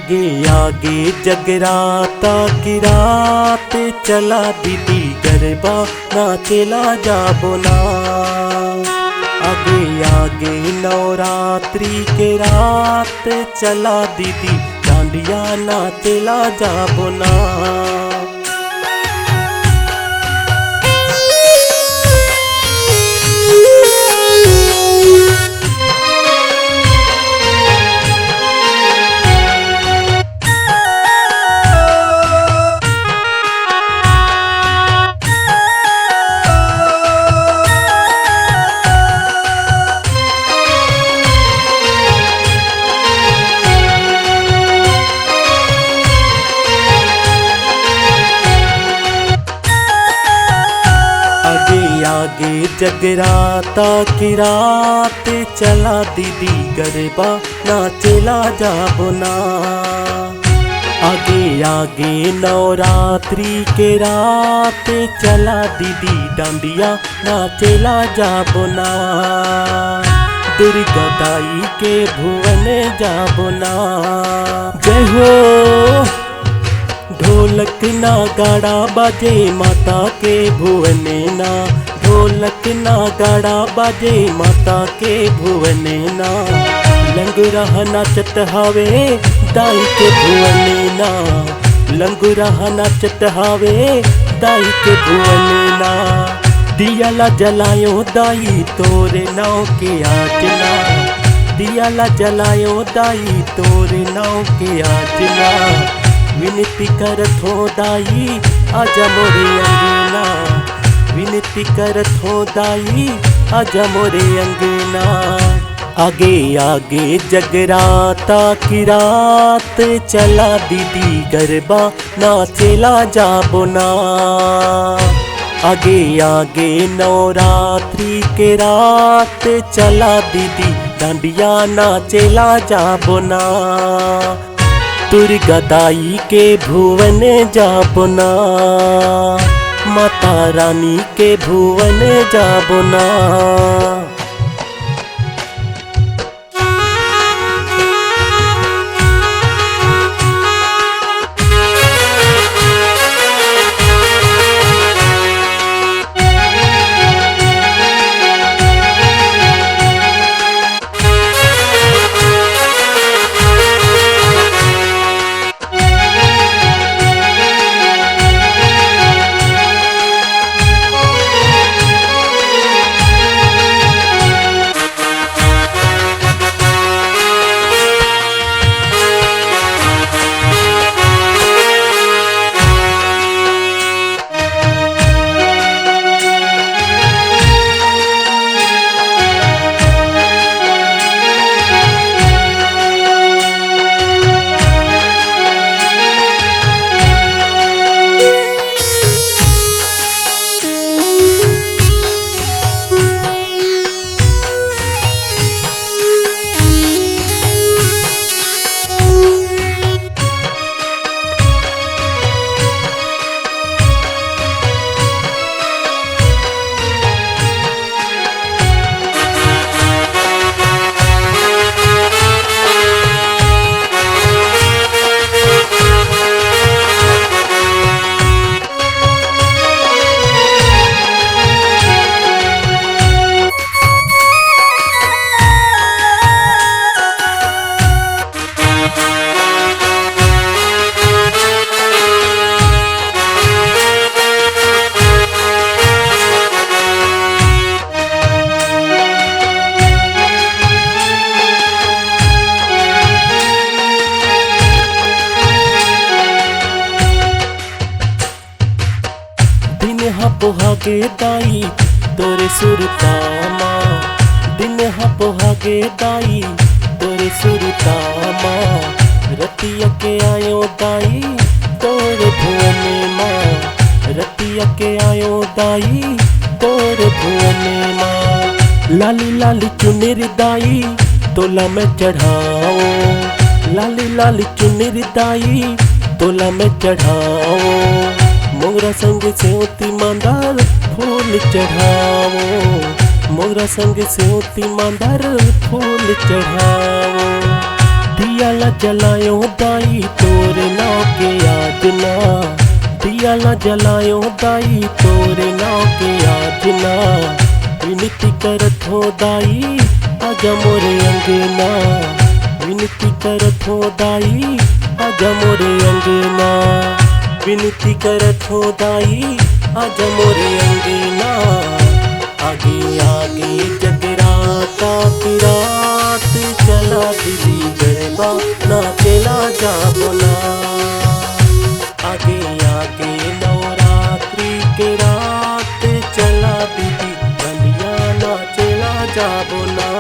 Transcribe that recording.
आगे आगे जगराता की रात चला दीदी गरबा नाचेला जाबो ना। आगे आगे नवरात्रि के रात चला दीदी डांडिया नाचेला जाबो ना। आगे जगराता की रात चला दीदी गरबा नाचेला जाबो ना। आगे आगे नवरात्रि के रात चला दीदी डांडिया नाचेला जाबो ना। दुर्गा दाई के भुवन जाबो ना। जय हो ढोलक नागाड़ा बाजे माता के भुवने ना। ढोलक नागाड़ा बाजे माता के भुवने ना। लंगुरा नाचत हावे दाई के भुवने ना। लंगुरा नाचत हावे दाई के भुवने ना। दियाला जलायो दाई तोरे नाव के आजना। दियाला जलायो दाई तोरे नाव के आजना। विनती करत हो दाई आजा मोरे अंगना। विनती करत हो दाई आजा मोरे अंगना। आगे आगे जगराता की रात चला दीदी गरबा नाचेला जाबो ना। आगे आगे नवरात्रि के रात चला दीदी डांडिया नाचेला जाबो ना। दुर्गा दाई के भुवन जाबो ना। माता रानी के भुवन जाबो ना। पोहागे दाई तोरे सुरतामा। दिन पोहागे दाई तोरे सुरतामा। रतिया के आयो दाई तोरे भुवने माँ। रतिया के आयो दाई तोरे भुवने माँ। लाली लाली चुनरी दाई तोला में चढ़ाओ। लाली लाली चुनरी दाई तोला में चढ़ाओ। मोगरा संग सेवती मांदार फूल चढ़ाओ। मोगरा संग सेवती मांदार फूल चढ़ाओ। दिया ला जलायो दाई तोरे नाव के आज ना, दिया ला जलायो दाई तोरे नाव के आज ना। विनती करत हो दाई आजा मोरे अंगना, विनती करत हो दाई आजा मोरे अंगना, विनती करत हो दाई आजा मोरे अंगना। आगे आगे जगराता पिरात चला दीदी गरबा नाचेला जाबो ना। आगे आगे नवरात्रि के रात चला दीदी बलिया नाचेला जाबो ना।